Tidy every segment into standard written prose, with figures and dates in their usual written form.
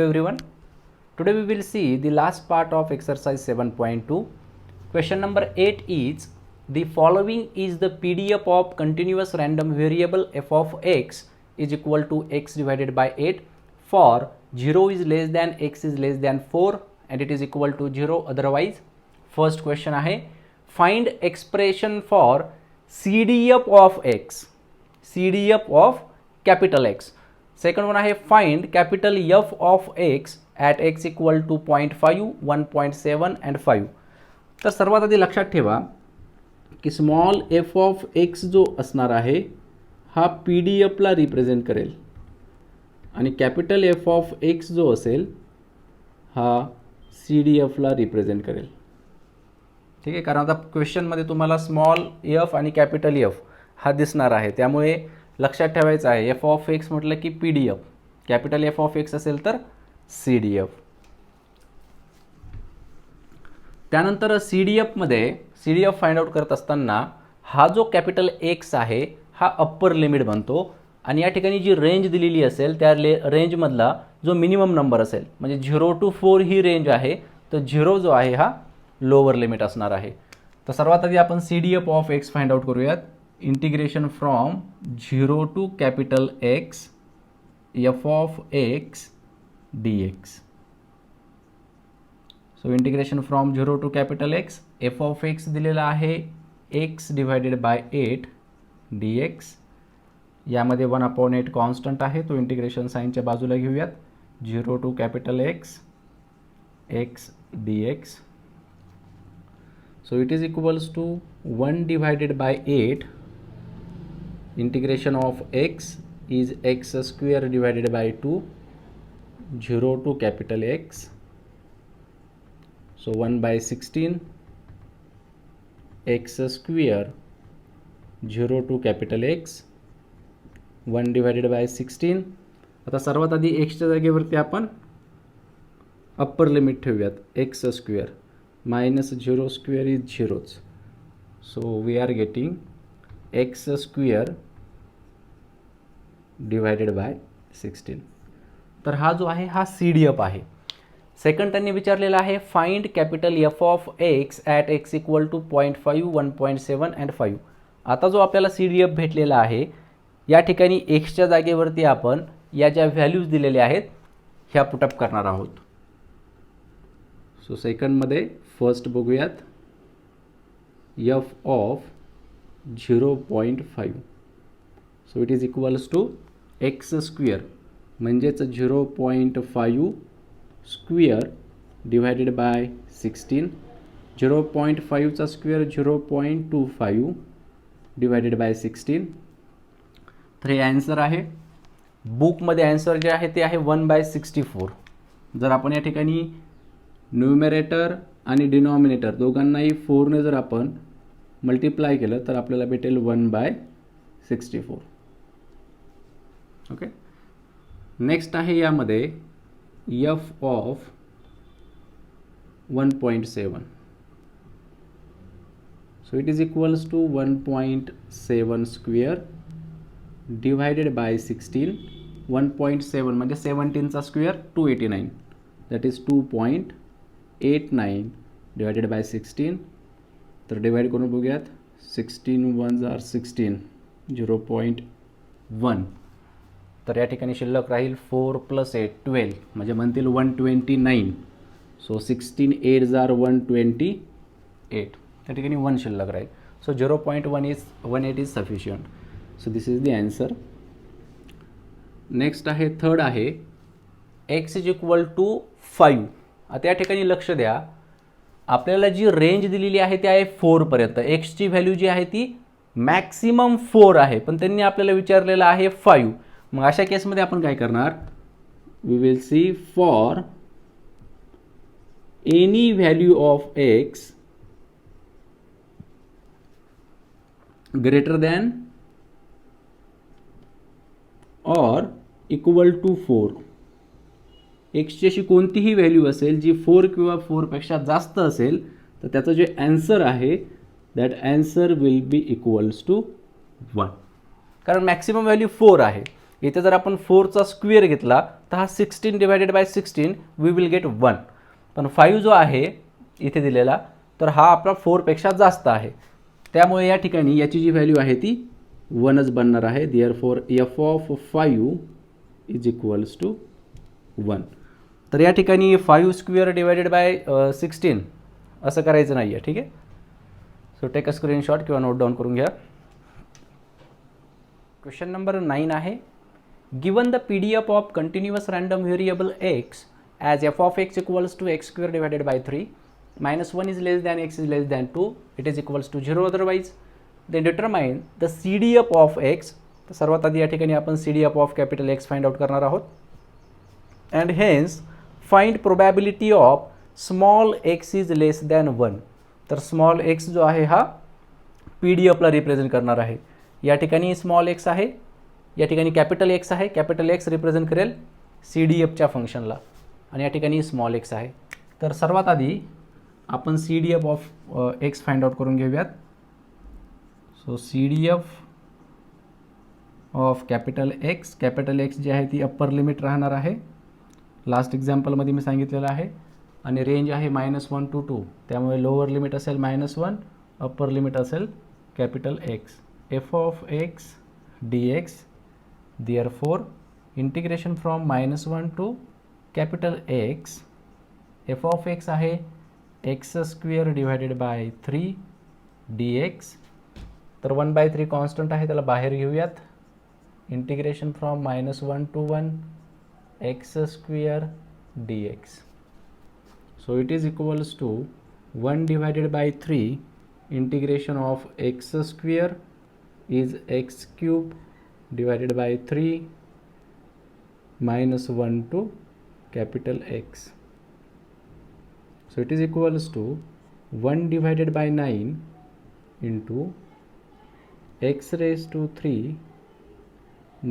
Hello everyone. Today we will see the last part of exercise 7.2. Question number 8 is the following is the PDF of continuous random variable f of x is equal to x divided by 8 for 0 is less than x is less than 4 and it is equal to 0 otherwise. First question आहे find expression for CDF of x, CDF of capital X. Second one आहे find capital F of x at x equal to 0.5, 1.7 and 5. तर सर्वात आधी लक्षात ठेवा की small f of x जो असणार आहे हा PDF ला रिप्रेझेंट करेल आणि कॅपिटल F ऑफ x जो असेल हा CDF ला रिप्रेझेंट करेल. ठीक आहे, कारण आता क्वेश्चनमध्ये तुम्हाला स्मॉल f आणि कॅपिटल F हा दिसणार आहे, त्यामुळे लक्षात ठेवायचं आहे f ऑफ x म्हटलं की PDF, capital F of x असेल तर CDF. त्यानंतर CDF मध्ये CDF फाइंड आउट करत असताना हा जो कॅपिटल X आहे हा अप्पर लिमिट बनतो आणि या ठिकाणी जी रेंज दिलेली असेल त्या रेंजमधला जो मिनिमम नंबर असेल म्हणजे 0 to 4 ही रेंज आहे, तर 0 जो आहे हा लोअर लिमिट असणार आहे. तर सर्वात आधी आपण CDF of x find out करूयात. Integration from 0 to capital X f of x dx. So integration from 0 to capital X f of x दिलेला आहे x डिवायडेड बाय 8 dx. यामध्ये 1/8 कॉन्स्टंट आहे, तो इंटिग्रेशन साइनच्या बाजूला घेऊयात. 0 to capital X x dx. So it is equals to 1 divided by 8. Integration of x is x square divided by 2. 0 to capital X. So 1 by 16 x square 0 to capital X 1 divided by 16. आता सर्वात आधी x च्या जागेवरती आपण upper limit ठेवूयात x square minus 0 square is zeros. So we are getting x square divided by 16. तर हा जो आहे हा CDF आहे. सेकंड त्यांनी विचारलेला आहे find capital F of x at x equal to 0.5, 1.7 and 5. आता जो आपल्याला CDF भेटलेला आहे या ठिकाणी एक्सच्या जागेवरती आपण या ज्या व्हॅल्यूज दिलेल्या आहेत ह्या पुटअप करणार आहोत. सो सेकंडमध्ये फर्स्ट बघूयात f of 0.5. So it is equals to x square म्हणजेच 0.5 स्क्वेअर डिवायडेड बाय 16. 0.5चा स्क्वेअर 0.25 डिवायडेड बाय 16. तर हे ॲन्सर आहे. बुकमध्ये ॲन्सर जे आहे ते आहे 1/64. जर आपण या ठिकाणी न्यूमरेटर आणि डिनॉमिनेटर दोघांनाही 4ने जर आपण मल्टिप्लाय केलं तर आपल्याला भेटेल 1/64. ओके, नेक्स्ट आहे यामध्ये f of 1.7. So it is equals to 1.7 square divided by 16. 1.7 म्हणजे 17चा square 289, that is 2.89 divided by 16. तर डिवाइड करून बघूयात. 16 1s are 16, 0.1. तर या ठिकाणी शिल्लक राहील 4 + 8 12 म्हणजे म्हणतील 129. So 16 8s are 128. त्या ठिकाणी 1 शिल्लक राहील. So 0.18 is sufficient. So this is the answer. Next आहे थर्ड आहे x इज इक्वल टू 5. आता या ठिकाणी लक्ष द्या, आपल्याला जी रेंज दिलेली आहे ती आहे 4 पर्यंत. एक्सची व्हॅल्यू जी आहे ती मॅक्सिमम 4 आहे, पण त्यांनी आपल्याला विचारलेलं आहे 5. मग अशा केसमध्ये आपण काय करणार, we will see for any value of x greater than or equal to 4. एक्सची अशी कोणतीही व्हॅल्यू असेल जी 4 किंवा 4पेक्षा जास्त असेल तर त्याचं जे ॲन्सर आहे that answer will be equals to 1. कारण मॅक्सिमम व्हॅल्यू 4 आहे. इथे जर आपण 4चा स्क्वेअर घेतला तर हा 16 divided by 16 we will get 1. पण 5 जो आहे इथे दिलेला तर हा आपला 4पेक्षा जास्त आहे, त्यामुळे या ठिकाणी याची जी व्हॅल्यू आहे ती 1च बनणार आहे. Therefore F of 5 is equals to 1. तर या ठिकाणी 5 स्क्वेअर डिवायडेड बाय 16 असं करायचं नाही आहे. ठीक आहे, सो टेक अ स्क्रीनशॉट किंवा नोट डाऊन करून घ्या. क्वेश्चन नंबर 9 आहे, given the PDF of continuous random variable x as f of x equals to x square divided by 3 minus 1 is less than x is less than 2, it is equals to 0 otherwise, then determine the CDF of x. तर सर्वात आधी या ठिकाणी आपण CDF of capital X find out करणार आहोत. and hence find probability of small x is less than 1. तर small x जो आहे हा PDF ला रिप्रेझेंट करणार आहे. या ठिकाणी स्मॉल x आहे, या ठिकाणी कॅपिटल X आहे. कॅपिटल X रिप्रेझेंट करेल CDFच्या फंक्शनला आणि या ठिकाणी स्मॉल x आहे. तर सर्वात आधी आपण CDF of x find out करून घेऊयात. So CDF of capital X जी आहे ती अप्पर लिमिट राहणार आहे, लास्ट एक्झाम्पलमध्ये मी सांगितलेलं आहे, आणि रेंज आहे -1 to 2, त्यामुळे लोअर लिमिट असेल -1, अप्पर लिमिट असेल capital X. f of x dx, therefore integration from -1 to capital X, f of x आहे x² डिवायडेड बाय 3 dx. तर 1/3 कॉन्स्टंट आहे, त्याला बाहेर घेऊयात. Integration from -1 to 1 x² dx. So it is equals to 1 divided by 3 integration of x² is x³ divided by 3 -1 to capital X. So it is equals to 1 divided by 9 into x raised to 3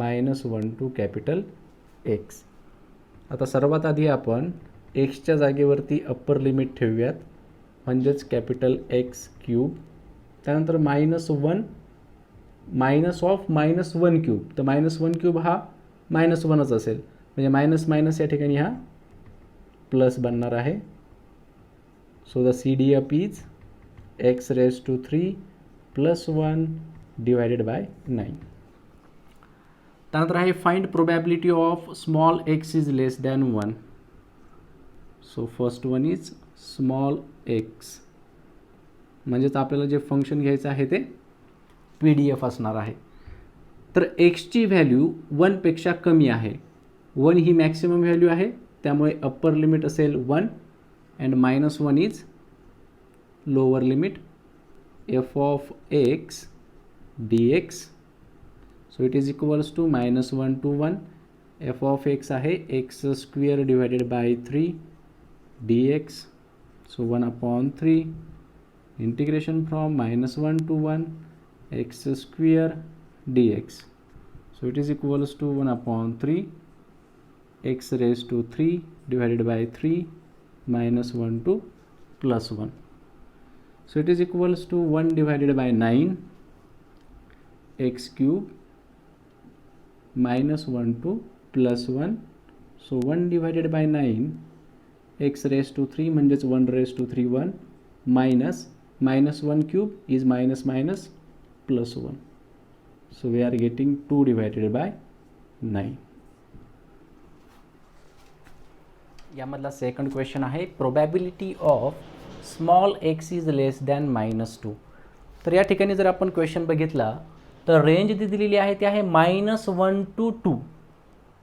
-1 to capital X. आता सर्वात आधी आपण xच्या जागेवरती upper limit ठेवूयात, म्हणजेच capital X³. त्यानंतर -1 minus of -1³ तर -1³ हा -1च असेल, म्हणजे मायनस मायनस या ठिकाणी हा प्लस बनणार आहे. So the CDF is x raised to 3 + 1 divided by 9. त्यानंतर आहे find probability of small x is less than 1. So first one is small x, म्हणजेच आपल्याला जे फंक्शन घ्यायचं आहे ते PDF असणार आहे. तर एक्सची व्हॅल्यू 1पेक्षा कमी आहे. 1 ही मॅक्सिमम व्हॅल्यू आहे, त्यामुळे अप्पर लिमिट असेल 1 and -1 is lower limit. f of x dx, so it is equals to -1 to 1. f of x आहे x² divided by 3 dx. So 1/3 integration from -1 to 1 x² dx. So it is equals to 1/3 x raised to 3 divided by 3 -1 to +1. So it is equals to 1 divided by 9 x³ -1 to +1. So 1 divided by 9 x raised to 3 म्हणजेच 1 raised to 3 1 minus -1³ is minus +1. So we are getting 2 divided by 9. यामधला second question आहे probability of small x is less than -2. तर या ठिकाणी जर आपण question बघितला तर रेंज जी दिलेली आहे ती आहे -1 to 2,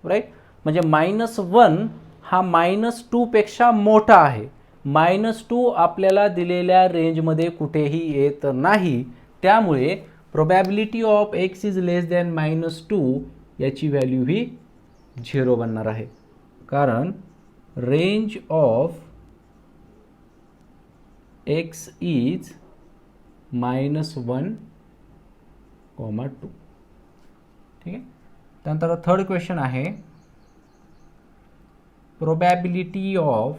राईट. म्हणजे -1 हा -2 पेक्षा मोठा आहे. -2 आपल्याला दिलेल्या रेंजमध्ये कुठेही येत नाही, त्यामुळे probability of x is less than -2 याची व्हॅल्यू ही 0 बनणार आहे, कारण रेंज ऑफ x इज -1, -2. ठीक आहे. त्यानंतर थर्ड क्वेश्चन आहे probability of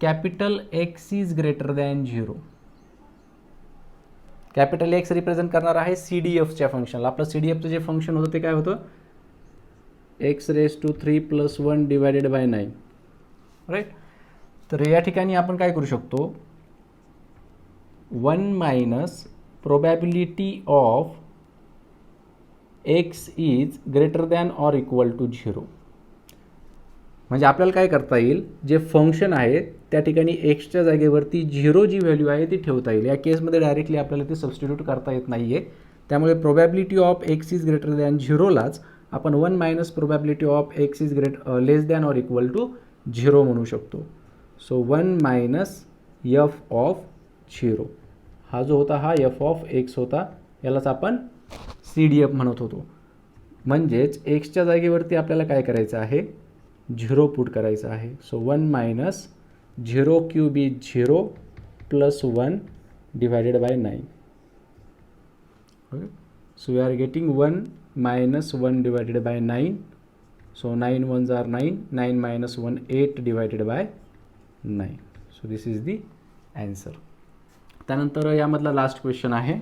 capital X is greater than 0. Capital X represent करणार आहे CDFच्या फंक्शनला. आपलं CDFचं जे फंक्शन होतं ते काय होतं, x raise to 3 plus 1 divided by 9, right. तर या ठिकाणी आपण काय करू शकतो, 1 minus probability of x is greater than or equal to 0. म्हणजे आपल्याला काय करता येईल, जे फंक्शन आहे त्या ठिकाणी एक्सच्या जागेवरती 0 जी व्हॅल्यू आहे ती ठेवता येईल. या केसमध्ये डायरेक्टली आपल्याला ते सबस्टिट्यूट करता येत नाही आहे. त्यामुळे probability of x is greater than 0लाच आपण 1 minus probability of x is less than or equal to 0 म्हणू शकतो. सो 1 मायनस एफ ऑफ 0 हा जो होता हा एफ ऑफ एक्स होता, यालाच आपण CDF म्हणत होतो. म्हणजेच एक्सच्या जागेवरती आपल्याला काय करायचं आहे, 0 पुट करायचं आहे. So 1 minus 0 cube is 0 plus 1 divided by 9. Okay, so we are getting 1 minus 1 divided by 9. So 9 1s are 9, 9 minus 1 8 divided by 9. So this is the answer. त्यानंतर यामधला लास्ट क्वेश्चन आहे,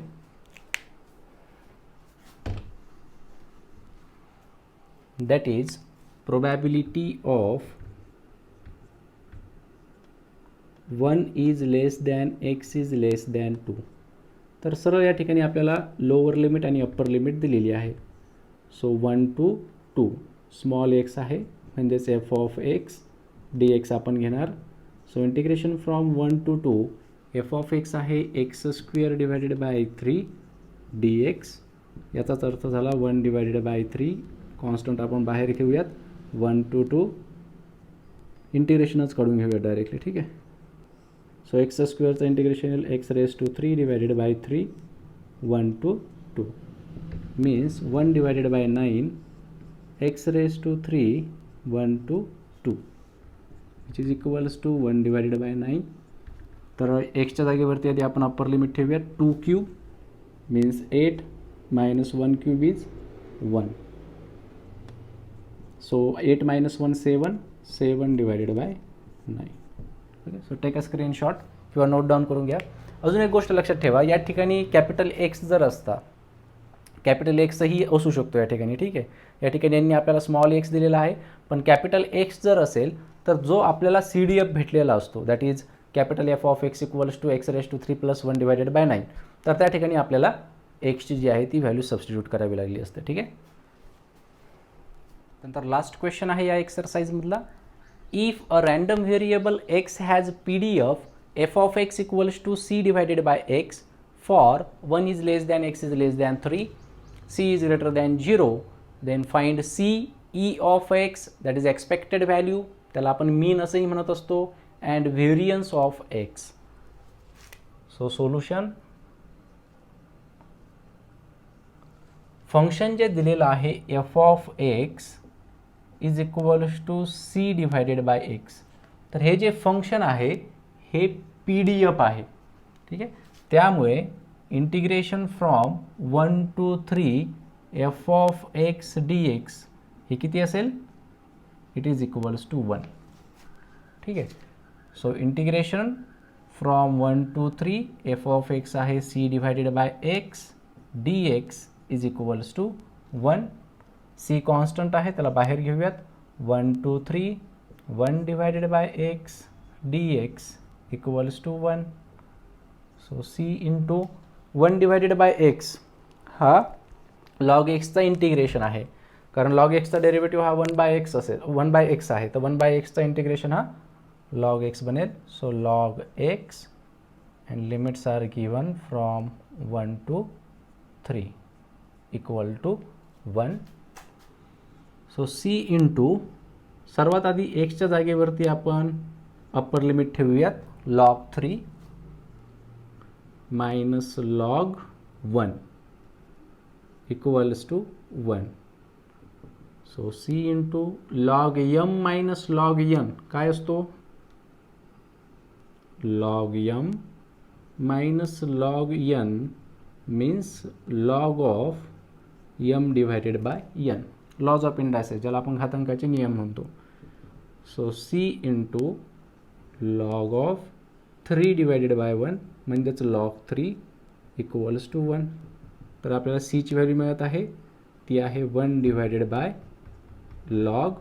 that is probability of 1 is less than x is less than 2. तर सरळ या ठिकाणी आपल्याला lower limit आणि upper limit दिलेली आहे. सो 1 to 2 स्मॉल एक्स आहे, म्हणजेच f of x d x आपण घेणार. So integration from 1 to 2 f of x आहे x square divided by 3 d x. याचाच अर्थ झाला 1 डिवायडेड बाय 3. कॉन्स्टंट आपण बाहेर घेऊयात, 1 to 2 इंटिग्रेशनच काढून घेऊयात डायरेक्टली, ठीक आहे. सो एक्स स्क्वेअरचं इंटिग्रेशन येईल x raise to 3 divided by 3 1 to 2 means 1 divided by 9 x raise to 3 1 to 2 which is equals to 1 divided by 9. तर एक्सच्या जागेवरती आधी आपण अप्पर लिमिट ठेवूयात, 2 cube means 8 minus 1 cube is 1. So 8 minus 1 7, 7 divided by 9. Okay, so take a screenshot किंवा note down करून घ्या. अजून एक गोष्ट लक्षात ठेवा, या ठिकाणी कॅपिटल एक्स जर असता, कॅपिटल एक्सही असू शकतो या ठिकाणी, ठीक आहे. या ठिकाणी यांनी आपल्याला स्मॉल एक्स दिलेला आहे, पण कॅपिटल एक्स जर असेल तर जो आपल्याला CDF भेटलेला असतो, that is capital F of x equals to x raise to 3 plus 1 divided by 9. तर त्या ठिकाणी आपल्याला एक्सची जी आहे ती व्हॅल्यू सबस्टिट्यूट करावी लागली असते, ठीक आहे. नंतर लास्ट क्वेश्चन आहे या एक्सरसाइजमधला, if a random variable x has PDF f of x equals to c divided by x for 1 is less than x is less than 3, c is greater than 0, then find c E of x that is expected value, त्याला आपण mean असंही म्हणत असतो, and variance of x. So solution, function जे दिलेलं आहे f of x is equals to c divided by x. तर हे जे फंक्शन आहे हे PDF आहे, ठीक आहे. त्यामुळे integration from 1 to 3 f of x d x हे किती असेल, इट इज इक्वल्स टू 1, ठीक आहे. So integration from 1 to 3 f of x आहे c divided by x d x is equals to 1. C constant आहे, त्याला बाहेर घेऊयात, 1 to 3 1 divided by x d x equals to 1. So c into 1 divided by x हा log एक्सचा integration आहे, कारण log एक्सचा डेरिव्हेटिव्ह हा 1 बाय एक्स असेल, 1 बाय एक्स आहे, तर 1 बाय एक्सचा इंटिग्रेशन हा लॉग एक्स बनेल. So log x and limits are given from 1 to 3 equal to 1. So c into सर्वात आधी एक्सच्या जागेवरती आपण अप्पर लिमिट ठेवूयात, log 3 minus log 1 equals to 1. So c into log m minus log n काय असतो, log m minus log n means log of m divided by n, laws of indices ज्याला आपण घातांकाचे नियम म्हणतो. So c into log of 3 divided by 1 म्हणजेच log 3 equals to 1. तर आपल्याला सीची व्हॅल्यू मिळत आहे ती आहे 1 divided bye log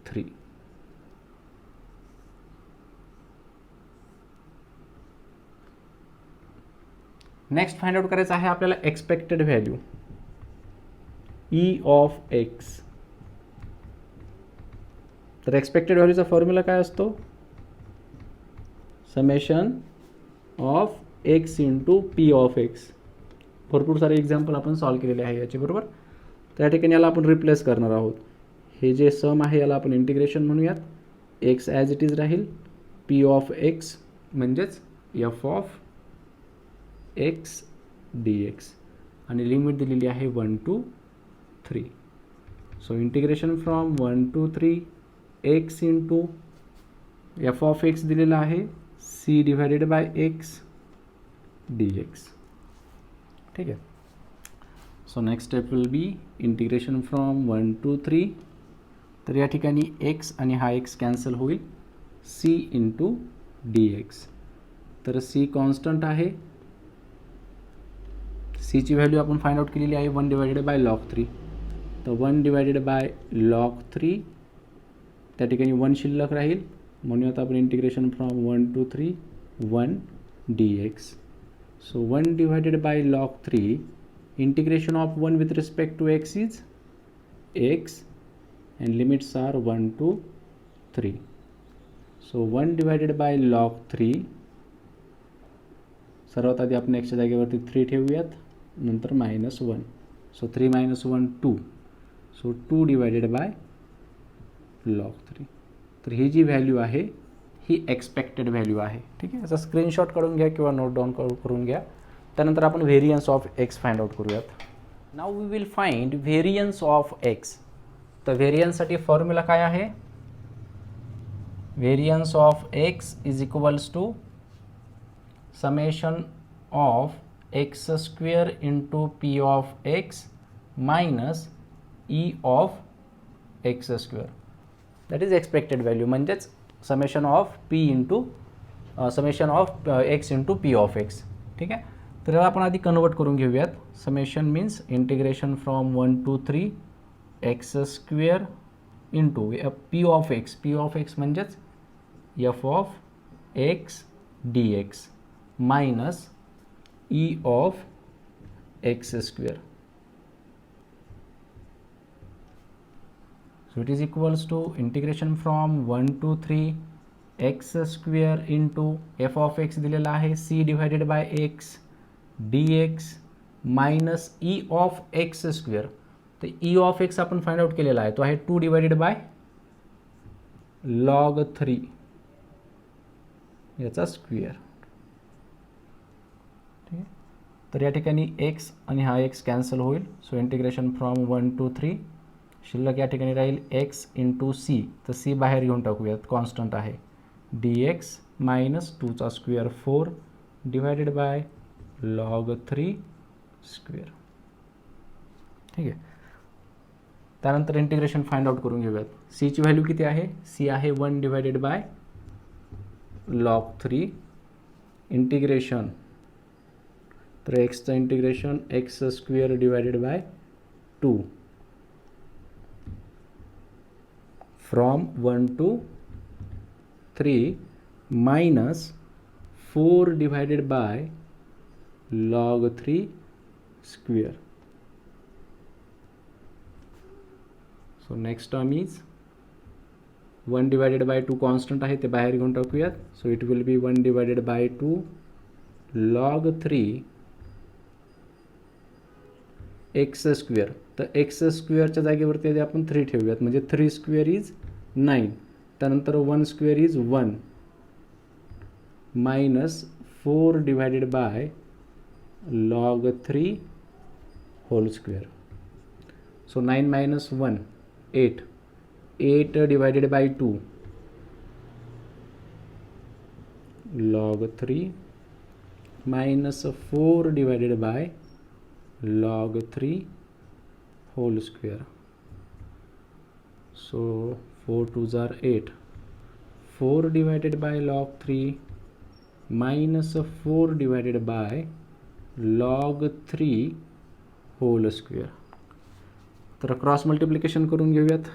3. Next find out करायचं आहे आपल्याला expected value E of x. तर एक्सपेक्टेड व्हॅल्यूचा फॉर्म्युला काय असतो? Summation of x into p of x. भरपूर सारे एक्झाम्पल आपण सॉल्व केलेले आहे याचे, बरोबर. त्या ठिकाणी याला आपण रिप्लेस करणार आहोत. हे जे सम आहे याला आपण इंटिग्रेशन म्हणूयात. एक्स ॲज इट इज राहील, पी ऑफ एक्स म्हणजेच f of x d x, आणि लिमिट दिलेली आहे 1 to 3. So integration from 1 to 3 x into f of x दिलेला आहे c divided by x d x. ठीक आहे. So next step will be integration from 1 to 3. तर या ठिकाणी एक्स आणि हा एक्स कॅन्सल होईल, सी इंटू डी एक्स. तर सी कॉन्स्टंट आहे, सीची व्हॅल्यू आपण फाइंड आउट केलेली आहे 1 डिवायडेड बाय लॉग 3. तर 1 डिवायडेड बाय लॉग 3, त्या ठिकाणी 1 शिल्लक राहील, म्हणूयात आपण integration from 1 to 3 1 d x. So 1 divided by log 3, integration of 1 with respect to x is x and limits are 1 to 3. So 1 divided by log 3, सर्वात आधी आपण एक्सच्या जागेवरती 3 ठेवूयात, नंतर -1. So 3 - 1 2. So 2 divided by log 3. तर ही जी व्हॅल्यू आहे ही expected value आहे. ठीक आहे. याचा स्क्रीनशॉट काढून घ्या किंवा नोट डाऊन करून घ्या. त्यानंतर आपण variance of x find out करूयात. Now we will find variance of x. तर व्हेरियन्ससाठी फॉर्म्युला काय आहे? Variance of x is equals to summation of x square into p of x minus E of x square. That is expected value, म्हणजेच summation of p into summation of x into p of x. ठीक आहे. तर याला आपण आधी convert करून घेऊयात. Summation means integration from 1 to 3 x square into p of x. P of x म्हणजेच f of x d x minus E of x square. So it is equals to integration from 1 to 3 x square into f of x दिलेला आहे c divided by x d x minus E of x square. तर E of x आपण find out केलेला आहे, तो आहे 2 divided by log 3 याचा square. ठीक आहे. तर या ठिकाणी एक्स आणि हा एक्स कॅन्सल होईल. सो इंटिग्रेशन फ्रॉम 1 to 3, शिल्लक या ठिकाणी राहील एक्स इंटू सी. तर सी बाहेर घेऊन टाकूयात, कॉन्स्टंट आहे, डी एक्स मायनस 2चा square 4 divided by log 3 square. ठीक आहे. त्यानंतर इंटिग्रेशन फाइंड आउट करून घेऊयात. सीची व्हॅल्यू किती आहे? सी आहे 1 डिवायडेड बाय लॉग 3 इंटिग्रेशन. तर एक्सचं integration x square divided by 2 from 1 to 3 minus 4 divided by log 3 square. So next term is 1 divided by 2 constant आहे, ते बाहेर घेऊन टाकूयात. So it will be 1 divided by 2 log 3 x square. तर x स्क्वेअरच्या जागेवरती आधी आपण 3 ठेवूयात, म्हणजे 3 स्क्वेअर इज 9. त्यानंतर 1 square is 1 minus 4 divided by log 3 whole square. So 9 minus 1 8. 8 divided by 2 log 3 minus 4 divided by log 3 whole square. So 4 2s are 8. 4 divided by log 3 minus 4 divided by log 3 whole square. तर cross multiplication करून घेऊयात.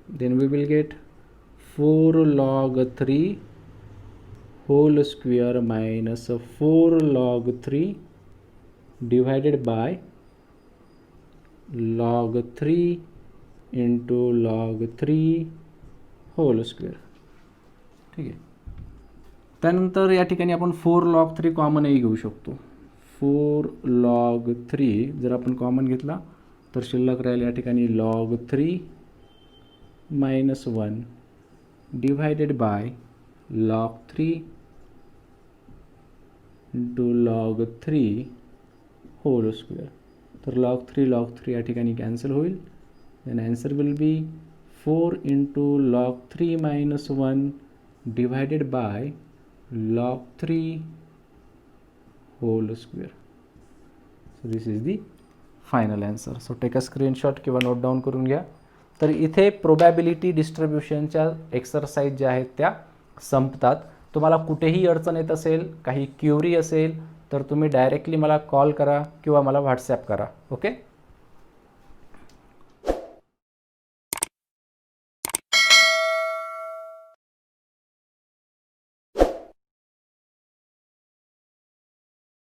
then we will get 4 log 3 whole square minus 4 log 3 divided by log 3 into log 3 whole square. ठीक आहे. त्यानंतर या ठिकाणी आपण 4 log 3 कॉमनही घेऊ शकतो. 4 log 3 जर आपण कॉमन घेतला तर शिल्लक राहील या ठिकाणी log 3 minus 1 divided by log 3 into log 3 whole square. तर log 3 या ठिकाणी कॅन्सल होईल. then answer will be 4 into log 3 minus 1 divided by log 3 whole square. So this is the final answer. So take a screenshot किंवा note down करून घ्या. तर इथे probability डिस्ट्रीब्युशनच्या exercise ज्या आहेत त्या संपतात. तुम्हाला कुठेही अडचण येत असेल, काही क्युरी असेल तर तुम्ही डायरेक्टली मला कॉल करा किंवा मला व्हॉट्सॲप करा. ओके.